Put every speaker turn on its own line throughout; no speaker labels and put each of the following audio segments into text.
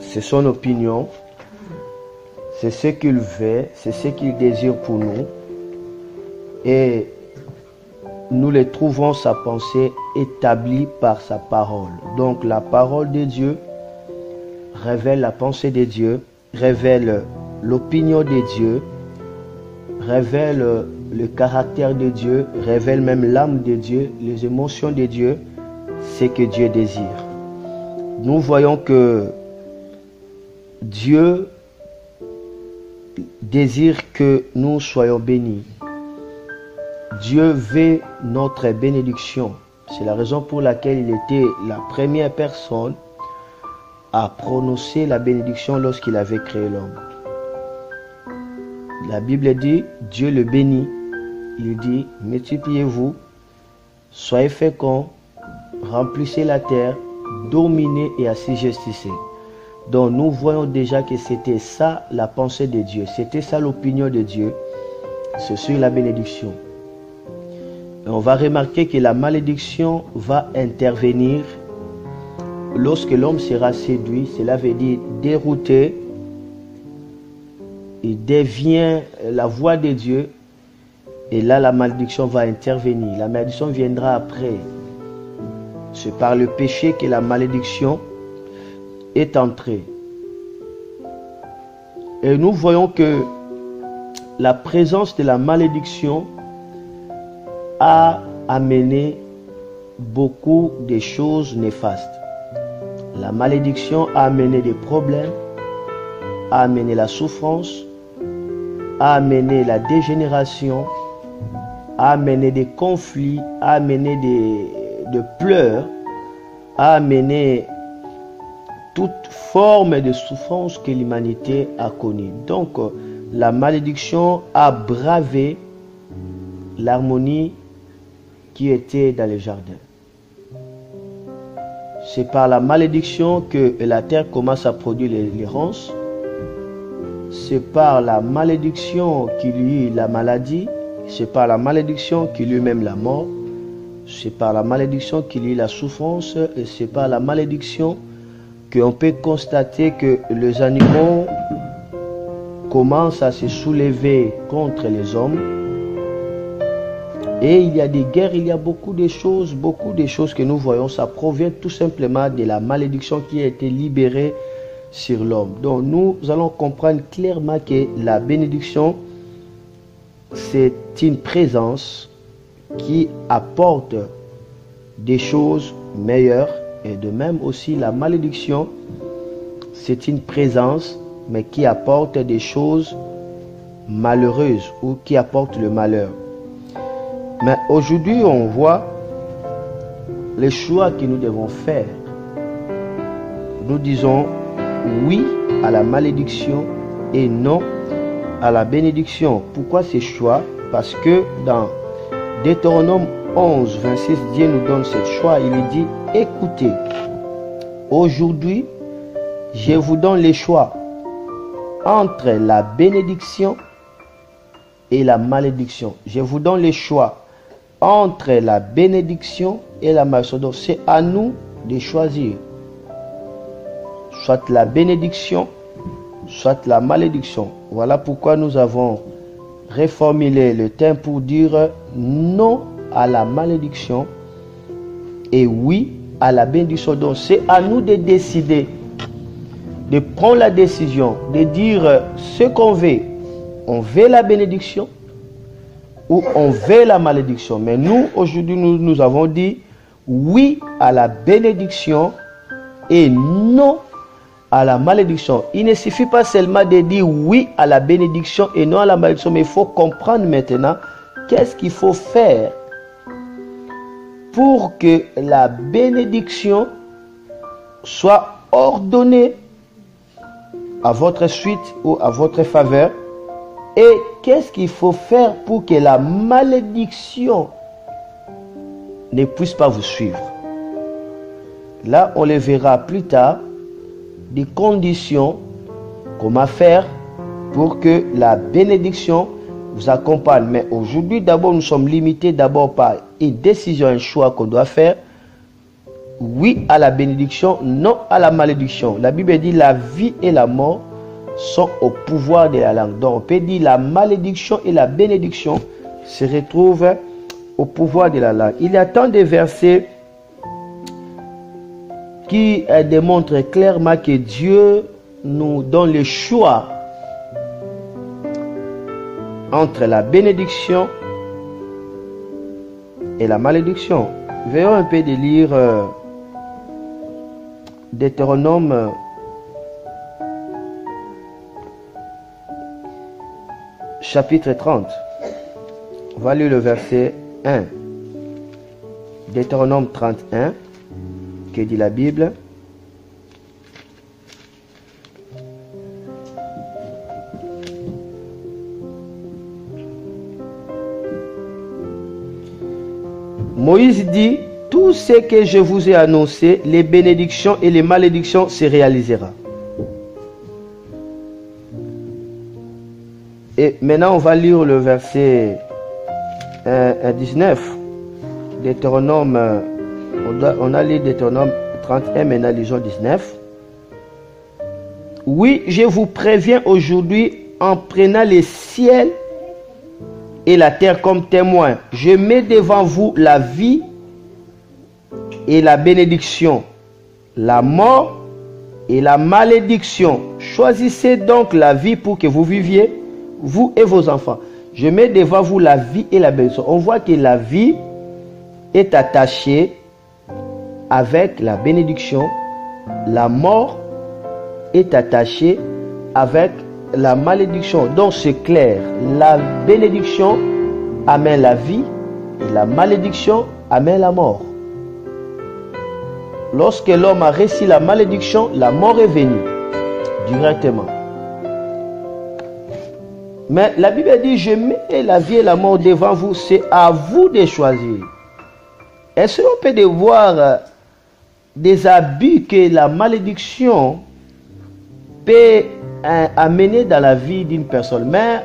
C'est son opinion, c'est ce qu'il veut, c'est ce qu'il désire pour nous. Et nous les trouvons sa pensée établie par sa parole. Donc la parole de Dieu révèle la pensée de Dieu, révèle l'opinion de Dieu, révèle le caractère de Dieu, révèle même l'âme de Dieu, les émotions de Dieu, ce que Dieu désire. Nous voyons que Dieu désire que nous soyons bénis. Dieu veut notre bénédiction. C'est la raison pour laquelle il était la première personne à prononcer la bénédiction lorsqu'il avait créé l'homme. La Bible dit, Dieu le bénit. Il dit, multipliez-vous, soyez féconds, remplissez la terre, dominez et assujettissez. Donc nous voyons déjà que c'était ça la pensée de Dieu, c'était ça l'opinion de Dieu, c'est sur la bénédiction. Et on va remarquer que la malédiction va intervenir lorsque l'homme sera séduit, cela veut dire dérouté, il devient la voix de Dieu, et là la malédiction va intervenir. La malédiction viendra après. C'est par le péché que la malédiction est entrée. Et nous voyons que la présence de la malédiction a amené beaucoup de choses néfastes. La malédiction a amené des problèmes, a amené la souffrance, a amené la dégénération, a amené des conflits, a amené de pleurs, a amené toute forme de souffrance que l'humanité a connue. Donc, la malédiction a bravé l'harmonie qui était dans le jardin. C'est par la malédiction que la terre commence à produire les ronces. C'est par la malédiction qu'il y eut la maladie. C'est par la malédiction qu'il y eut même la mort. C'est par la malédiction qu'il y a eu la souffrance, et c'est par la malédiction qu'on peut constater que les animaux commencent à se soulever contre les hommes. Et il y a des guerres, il y a beaucoup de choses que nous voyons, ça provient tout simplement de la malédiction qui a été libérée sur l'homme. Donc nous allons comprendre clairement que la bénédiction, c'est une présence qui apporte des choses meilleures, et de même aussi la malédiction, c'est une présence mais qui apporte des choses malheureuses ou qui apporte le malheur. Mais aujourd'hui on voit les choix que nous devons faire. Nous disons oui à la malédiction et non à la bénédiction. Pourquoi ces choix? Parce que dans Deutéronome 11, 26, Dieu nous donne ce choix. Il dit, écoutez, aujourd'hui, je vous donne le choix entre la bénédiction et la malédiction. Je vous donne le choix entre la bénédiction et la malédiction. Donc, c'est à nous de choisir. Soit la bénédiction, soit la malédiction. Voilà pourquoi nous avons reformuler le terme pour dire non à la malédiction et oui à la bénédiction. Donc c'est à nous de décider, de prendre la décision, de dire ce qu'on veut. On veut la bénédiction ou on veut la malédiction. Mais nous, aujourd'hui, nous avons dit oui à la bénédiction et non à la malédiction. Il ne suffit pas seulement de dire oui à la bénédiction et non à la malédiction, mais il faut comprendre maintenant qu'est-ce qu'il faut faire pour que la bénédiction soit ordonnée à votre suite ou à votre faveur, et qu'est-ce qu'il faut faire pour que la malédiction ne puisse pas vous suivre. Là, on le verra plus tard, des conditions, comment faire pour que la bénédiction vous accompagne. Mais aujourd'hui, d'abord, nous sommes limités d'abord par une décision, un choix qu'on doit faire. oui à la bénédiction, non à la malédiction. La Bible dit la vie et la mort sont au pouvoir de la langue. Donc on peut dire la malédiction et la bénédiction se retrouvent au pouvoir de la langue. Il y a tant de versets qui démontrent clairement que Dieu nous donne le choix entre la bénédiction et la malédiction. Veillons un peu de lire Deutéronome chapitre 30. On va lire le verset 1. Deutéronome 31, que dit la Bible. Moïse dit, tout ce que je vous ai annoncé, les bénédictions et les malédictions se réalisera. Et maintenant, on va lire le verset 19. Deutéronome, on a lu Deutéronome 31, maintenant lisons 19. Oui, je vous préviens aujourd'hui en prenant les ciels et la terre comme témoin. Je mets devant vous la vie et la bénédiction, la mort et la malédiction. Choisissez donc la vie pour que vous viviez, vous et vos enfants. Je mets devant vous la vie et la bénédiction. On voit que la vie est attachée avec la bénédiction. La mort est attachée avec la malédiction. Donc c'est clair, la bénédiction amène la vie et la malédiction amène la mort. Lorsque l'homme a reçu la malédiction, la mort est venue directement. Mais la Bible dit, je mets la vie et la mort devant vous, c'est à vous de choisir. Est-ce qu'on peut voir des abus que la malédiction peut amener dans la vie d'une personne? Mais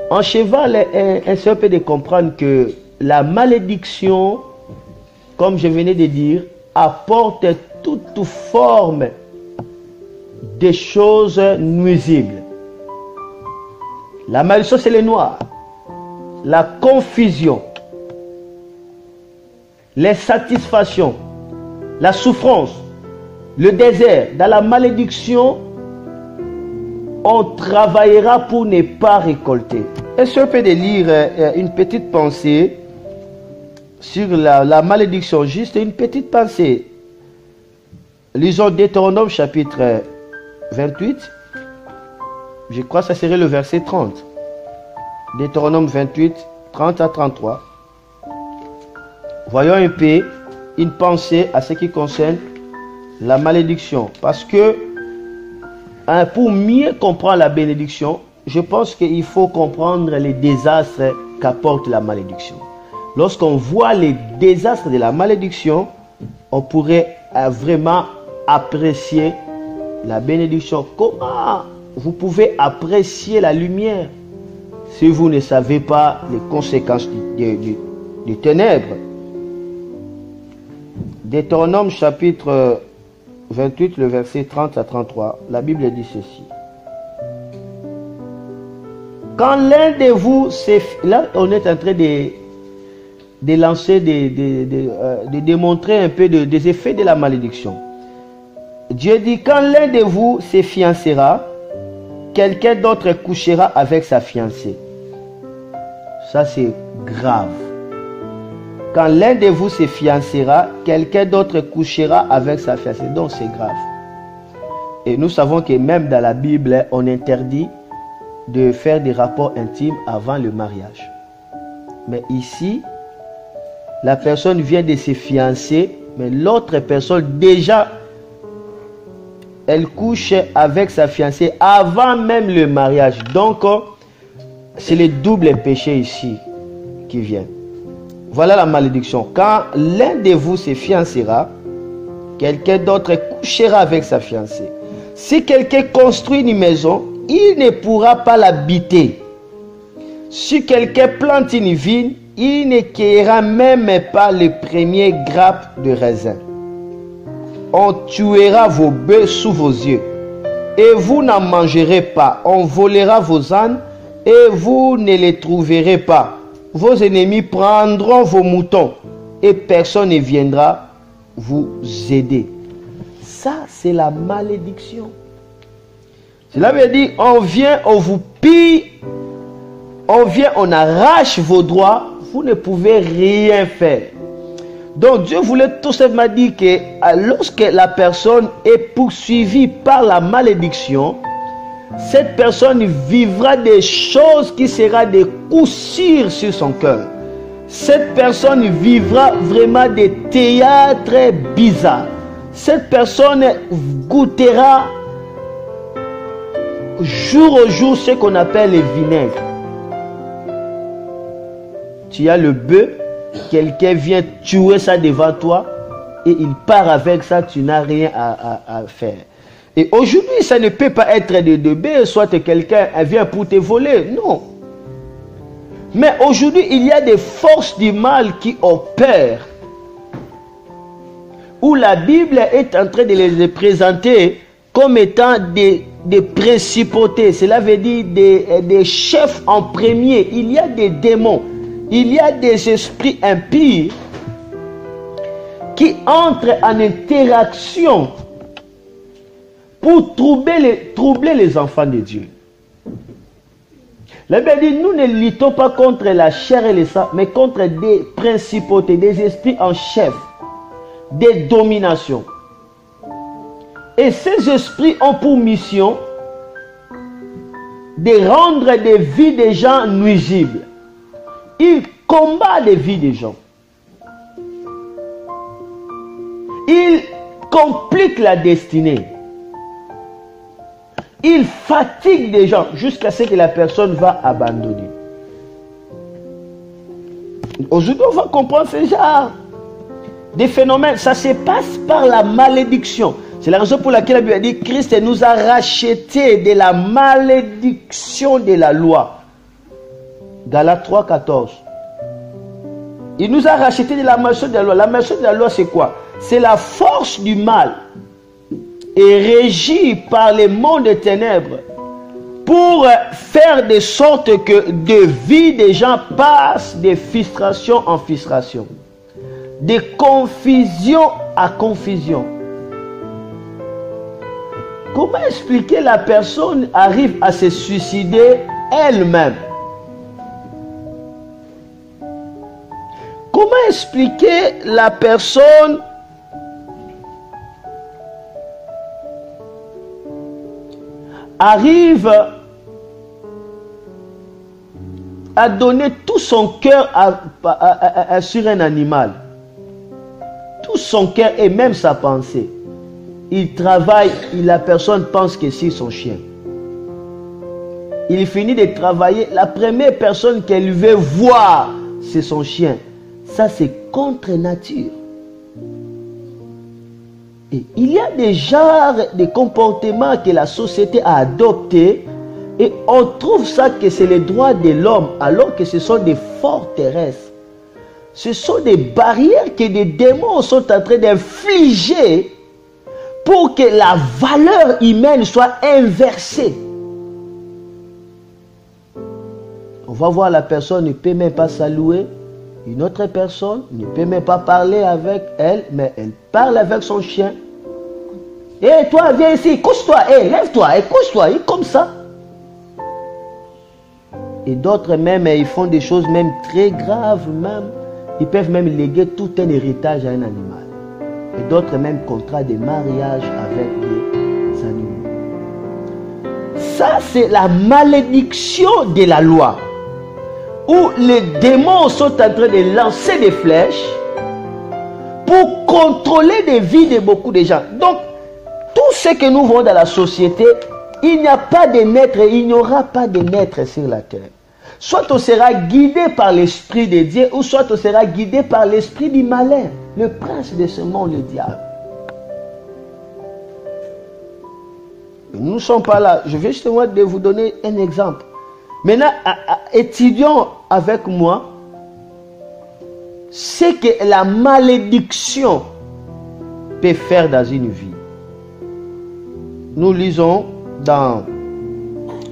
en cheval, est-ce qu'on peut de comprendre que la malédiction, comme je venais de dire, apporte toute forme de choses nuisibles. La malédiction, c'est le noir, la confusion, les satisfactions, la souffrance, le désert. Dans la malédiction, on travaillera pour ne pas récolter. Est-ce qu'on peut lire une petite pensée sur la malédiction? Juste une petite pensée. Lisons Deutéronome chapitre 28. Je crois que ça serait le verset 30. Deutéronome 28, 30 à 33. Voyons un peu une pensée à ce qui concerne la malédiction. Parce que pour mieux comprendre la bénédiction, je pense qu'il faut comprendre les désastres qu'apporte la malédiction. Lorsqu'on voit les désastres de la malédiction, on pourrait vraiment apprécier la bénédiction. Comment vous pouvez apprécier la lumière si vous ne savez pas les conséquences des ténèbres? Deutéronome chapitre 28, le verset 30 à 33, la Bible dit ceci. Quand l'un de vous, là on est en train de lancer, de démontrer un peu des effets de la malédiction. Dieu dit, quand l'un de vous se fiancera, quelqu'un d'autre couchera avec sa fiancée. Ça c'est grave. Quand l'un de vous se fiancera, quelqu'un d'autre couchera avec sa fiancée. Donc c'est grave. Et nous savons que même dans la Bible, on interdit de faire des rapports intimes avant le mariage. Mais ici, la personne vient de se fiancer, mais l'autre personne déjà, elle couche avec sa fiancée avant même le mariage. Donc, c'est le double péché ici qui vient. Voilà la malédiction. Quand l'un de vous se fiancera, quelqu'un d'autre couchera avec sa fiancée. Si quelqu'un construit une maison, il ne pourra pas l'habiter. Si quelqu'un plante une vigne, il ne cueillera même pas les premières grappes de raisin. On tuera vos bœufs sous vos yeux, et vous n'en mangerez pas. On volera vos ânes, et vous ne les trouverez pas. Vos ennemis prendront vos moutons, et personne ne viendra vous aider. Ça, c'est la malédiction. Cela veut dire, on vient, on vous pille, on vient, on arrache vos droits, vous ne pouvez rien faire. Donc Dieu voulait tout simplement dire que lorsque la personne est poursuivie par la malédiction, cette personne vivra des choses qui seront des coups sûrs sur son cœur. Cette personne vivra vraiment des théâtres bizarres. Cette personne goûtera jour au jour ce qu'on appelle le vinaigre. Tu as le bœuf, quelqu'un vient tuer ça devant toi et il part avec ça, tu n'as rien à faire. Et aujourd'hui, ça ne peut pas être de bœuf, soit quelqu'un vient pour te voler, non. Mais aujourd'hui, il y a des forces du mal qui opèrent, où la Bible est en train de les présenter comme étant des principautés. Cela veut dire des chefs en premier. Il y a des démons, il y a des esprits impurs qui entrent en interaction pour troubler les enfants de Dieu. La Bible dit, nous ne luttons pas contre la chair et le sang, mais contre des principautés, des esprits en chef, des dominations. Et ces esprits ont pour mission de rendre des vies des gens nuisibles. Ils combattent les vies des gens. Ils compliquent la destinée. Ils fatiguent des gens jusqu'à ce que la personne va abandonner. Aujourd'hui, on va comprendre ce genre de phénomènes. Ça se passe par la malédiction. C'est la raison pour laquelle la Bible dit Christ nous a rachetés de la malédiction de la loi. Galates 3, 14. Il nous a rachetés de la malédiction de la loi. La malédiction de la loi, c'est quoi? C'est la force du mal et régie par les mondes des ténèbres pour faire de sorte que de vie des gens passent de frustration en frustration, de confusion à confusion. Comment expliquer la personne arrive à se suicider elle-même? Comment expliquer la personne arrive à donner tout son cœur sur un animal, tout son cœur et même sa pensée? Il travaille, la personne pense que c'est son chien. Il finit de travailler, la première personne qu'elle veut voir, c'est son chien. Ça, c'est contre nature. Et il y a des genres de comportements que la société a adoptés et on trouve ça que c'est les droits de l'homme alors que ce sont des forteresses. Ce sont des barrières que des démons sont en train d'infliger pour que la valeur humaine soit inversée. On va voir la personne ne peut même pas saluer. Une autre personne ne peut même pas parler avec elle, mais elle parle avec son chien. Et toi, viens ici, couche-toi, lève-toi, couche-toi, comme ça. Et d'autres même, ils font des choses même très graves, même. Ils peuvent même léguer tout un héritage à un animal. Et d'autres même contrats de mariage avec des animaux. Ça, c'est la malédiction de la loi, où les démons sont en train de lancer des flèches pour contrôler les vies de beaucoup de gens. Donc, tout ce que nous voyons dans la société, il n'y a pas de maître, il n'y aura pas de maître sur la terre. Soit on sera guidé par l'Esprit de Dieu, ou soit on sera guidé par l'esprit du malin, le prince de ce monde, le diable. Nous ne sommes pas là. Je vais justement vous donner un exemple. Maintenant, étudions avec moi ce que la malédiction peut faire dans une vie. Nous lisons dans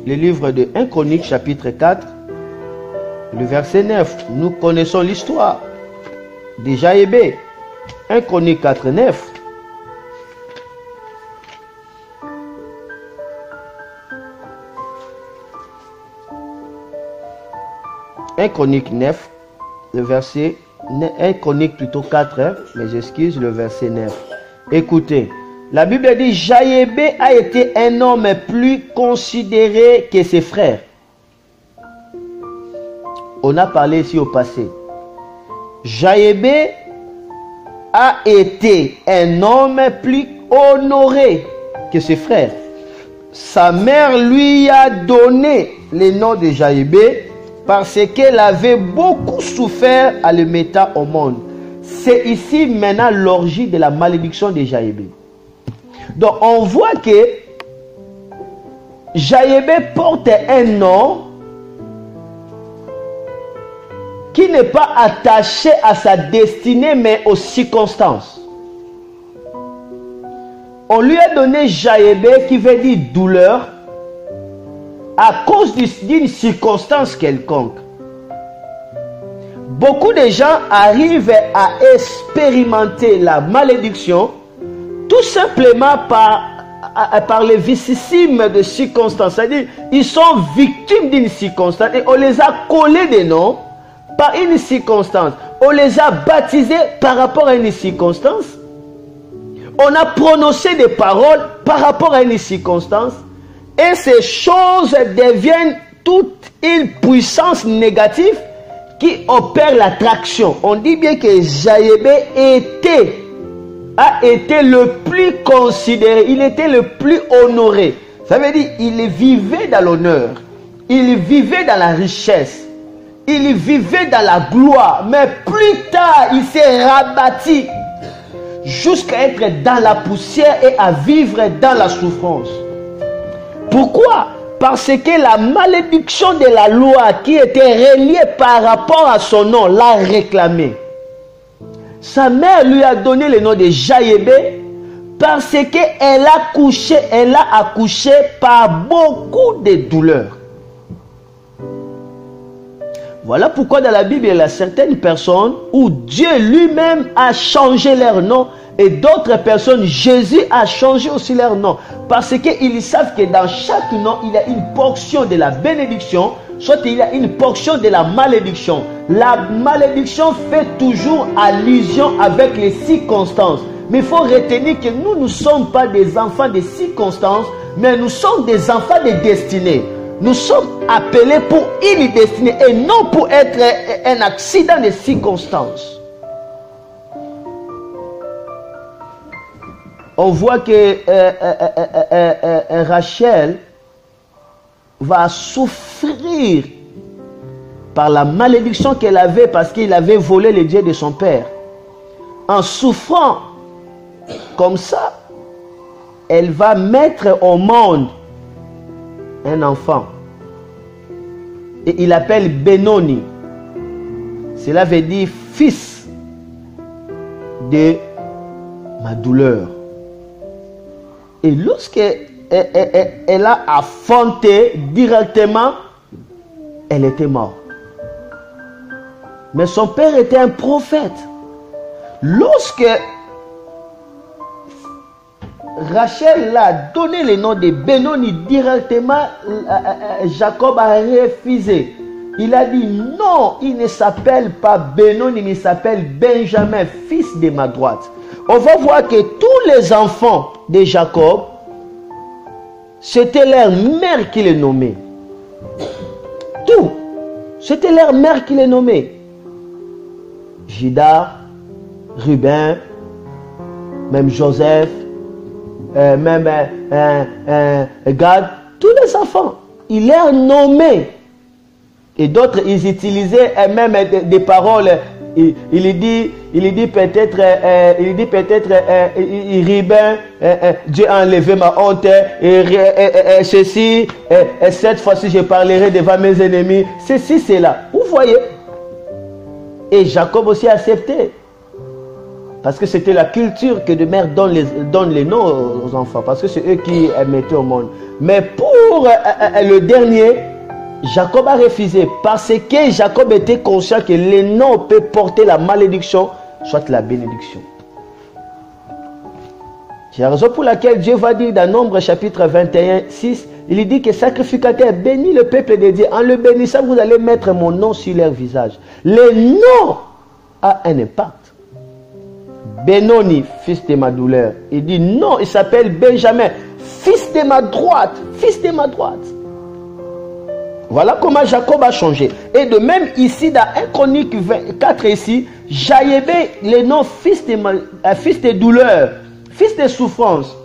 le livre de 1 Chronique chapitre 4, le verset 9. Nous connaissons l'histoire de Jaébé. 1 Chronique 4, 9. Un Chronique 9, le verset 1 Chronique plutôt 4, mais j'excuse, le verset 9. Écoutez, la Bible dit Jaébé a été un homme plus considéré que ses frères. On a parlé ici au passé. Jaébé a été un homme plus honoré que ses frères. Sa mère lui a donné le nom de Jaébé parce qu'elle avait beaucoup souffert en le mettant au monde. C'est ici maintenant l'orgie de la malédiction de Jaébé. Donc on voit que Jaébé porte un nom qui n'est pas attaché à sa destinée mais aux circonstances. On lui a donné Jaébé qui veut dire douleur à cause d'une circonstance quelconque. Beaucoup de gens arrivent à expérimenter la malédiction tout simplement par les vicissitudes de circonstances. C'est-à-dire, ils sont victimes d'une circonstance et on les a collés des noms par une circonstance. On les a baptisés par rapport à une circonstance. On a prononcé des paroles par rapport à une circonstance. Et ces choses deviennent toute une puissance négative qui opère l'attraction. On dit bien que Jaébé a été le plus considéré, il était le plus honoré. Ça veut dire il vivait dans l'honneur, il vivait dans la richesse, il vivait dans la gloire. Mais plus tard, il s'est rabattu jusqu'à être dans la poussière et à vivre dans la souffrance. Pourquoi? Parce que la malédiction de la loi qui était reliée par rapport à son nom l'a réclamé. Sa mère lui a donné le nom de Jaébé parce qu'elle a accouché par beaucoup de douleurs. Voilà pourquoi dans la Bible, il y a certaines personnes où Dieu lui-même a changé leur nom et d'autres personnes, Jésus a changé aussi leur nom. Parce qu'ils savent que dans chaque nom, il y a une portion de la bénédiction, soit il y a une portion de la malédiction. La malédiction fait toujours allusion avec les circonstances. Mais il faut retenir que nous ne sommes pas des enfants de circonstances, mais nous sommes des enfants de destinée. Nous sommes appelés pour une destinée et non pour être un accident de circonstances. On voit que Rachel va souffrir par la malédiction qu'elle avait parce qu'il avait volé les dieux de son père. En souffrant comme ça, elle va mettre au monde un enfant. Et il l'appelle Benoni. Cela veut dire fils de ma douleur. Et lorsque elle a affronté directement, elle était morte. Mais son père était un prophète. Lorsque Rachel a donné le nom de Benoni directement, Jacob a refusé. Il a dit non, il ne s'appelle pas Benoni, mais il s'appelle Benjamin, fils de ma droite. On va voir que tous les enfants de Jacob, c'était leur mère qui les nommait. Tout. C'était leur mère qui les nommait. Judas, Ruben, même Joseph, même Gad, tous les enfants, il les nommait. Et d'autres, ils utilisaient même des paroles. Il dit peut-être, Ruben, Dieu a enlevé ma honte, et ceci, cette fois-ci je parlerai devant mes ennemis. Ceci, c'est là. Vous voyez? Et Jacob aussi a accepté. Parce que c'était la culture que de mère donne les noms aux enfants. Parce que c'est eux qui mettaient au monde. Mais pour le dernier, Jacob a refusé. Parce que Jacob était conscient que les noms peuvent porter la malédiction, soit la bénédiction. C'est la raison pour laquelle Dieu va dire dans Nombre chapitre 21, 6, il dit que sacrificateur, bénis le peuple de Dieu. En le bénissant, vous allez mettre mon nom sur leur visage. Le nom a un impact. Benoni, fils de ma douleur. Il dit non, il s'appelle Benjamin, fils de ma droite. Fils de ma droite. Voilà comment Jacob a changé. Et de même ici, dans 1 Chronique 24 ici, Jaïbé, le nom fils de douleur, fils de souffrance.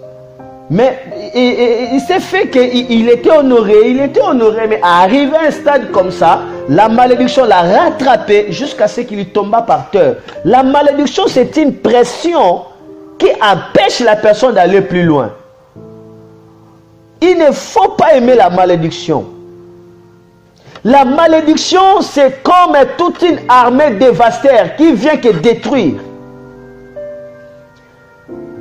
Mais il s'est fait qu'il était honoré, mais arrivé à un stade comme ça, la malédiction l'a rattrapé jusqu'à ce qu'il tomba par terre. La malédiction, c'est une pression qui empêche la personne d'aller plus loin. Il ne faut pas aimer la malédiction. La malédiction, c'est comme toute une armée dévastateur qui vient que détruire.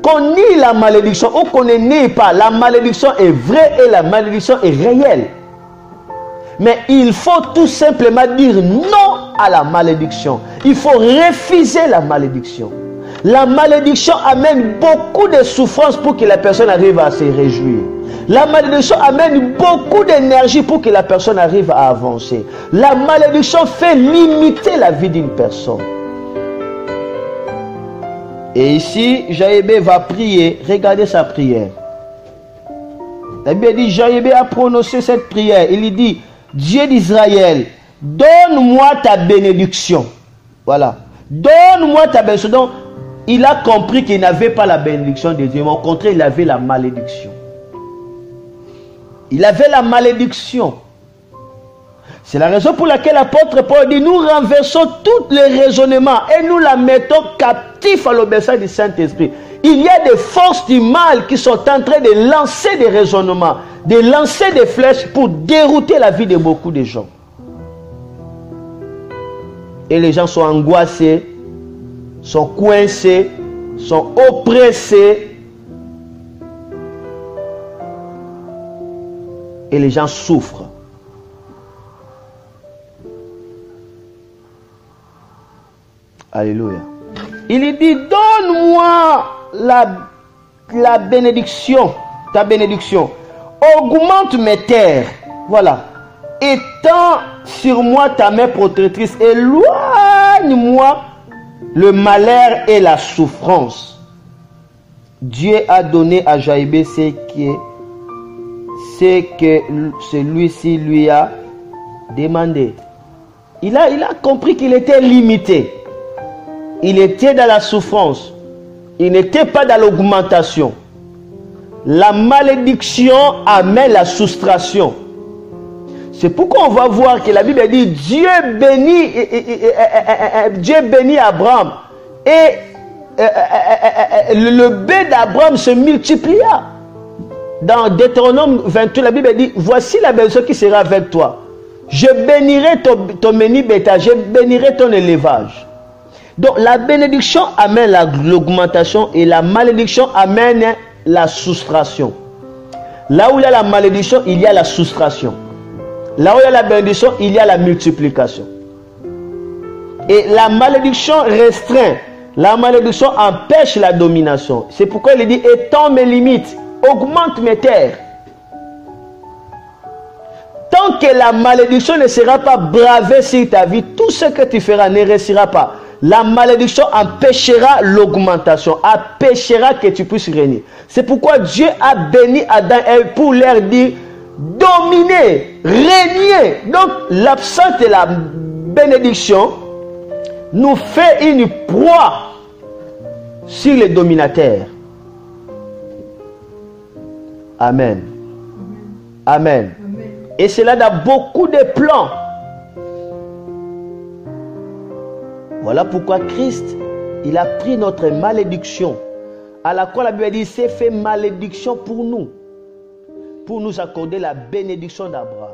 Qu'on nie la malédiction ou qu'on ne nie pas, la malédiction est vraie et la malédiction est réelle. Mais il faut tout simplement dire non à la malédiction. Il faut refuser la malédiction. La malédiction amène beaucoup de souffrance pour que la personne arrive à se réjouir. La malédiction amène beaucoup d'énergie pour que la personne arrive à avancer. La malédiction fait limiter la vie d'une personne. Et ici, Jaïbé va prier. Regardez sa prière. La Bible dit, Jaïbé a prononcé cette prière. Il dit, Dieu d'Israël, donne-moi ta bénédiction. Voilà. Donne-moi ta bénédiction. Donc, il a compris qu'il n'avait pas la bénédiction de Dieu. Mais au contraire, il avait la malédiction. Il avait la malédiction. C'est la raison pour laquelle l'apôtre Paul dit, nous renversons tous les raisonnements et nous la mettons captif à l'obéissance du Saint-Esprit. Il y a des forces du mal qui sont en train de lancer des raisonnements, de lancer des flèches pour dérouter la vie de beaucoup de gens. Et les gens sont angoissés, sont coincés, sont oppressés. Et les gens souffrent. Alléluia. Il dit, donne-moi la bénédiction, ta bénédiction. Augmente mes terres. Voilà. Étends sur moi ta main protectrice. Éloigne-moi le malheur et la souffrance. Dieu a donné à Jaïbé ce que celui-ci lui a demandé. Il a compris qu'il était limité. Il était dans la souffrance. Il n'était pas dans l'augmentation. La malédiction amène la soustraction. C'est pourquoi on va voir que la Bible dit Dieu bénit Abraham. Et le bé d'Abraham se multiplia. Dans Deutéronome 28, la Bible dit, voici la bénédiction qui sera avec toi. Je bénirai ton menu bétail, je bénirai ton élevage. Donc la bénédiction amène l'augmentation et la malédiction amène la soustraction. Là où il y a la malédiction, il y a la soustraction. Là où il y a la bénédiction, il y a la multiplication. Et la malédiction restreint. La malédiction empêche la domination. C'est pourquoi il dit, étends mes limites, augmente mes terres. Tant que la malédiction ne sera pas bravée sur ta vie, tout ce que tu feras ne réussira pas. La malédiction empêchera l'augmentation, empêchera que tu puisses régner. C'est pourquoi Dieu a béni Adam et Ève pour leur dire dominer, régner. Donc l'absence de la bénédiction nous fait une proie sur les dominateurs. Amen. Amen. Et cela dans beaucoup de plans. Voilà pourquoi Christ, il a pris notre malédiction, à la quoi la Bible dit, c'est fait malédiction pour nous accorder la bénédiction d'Abraham.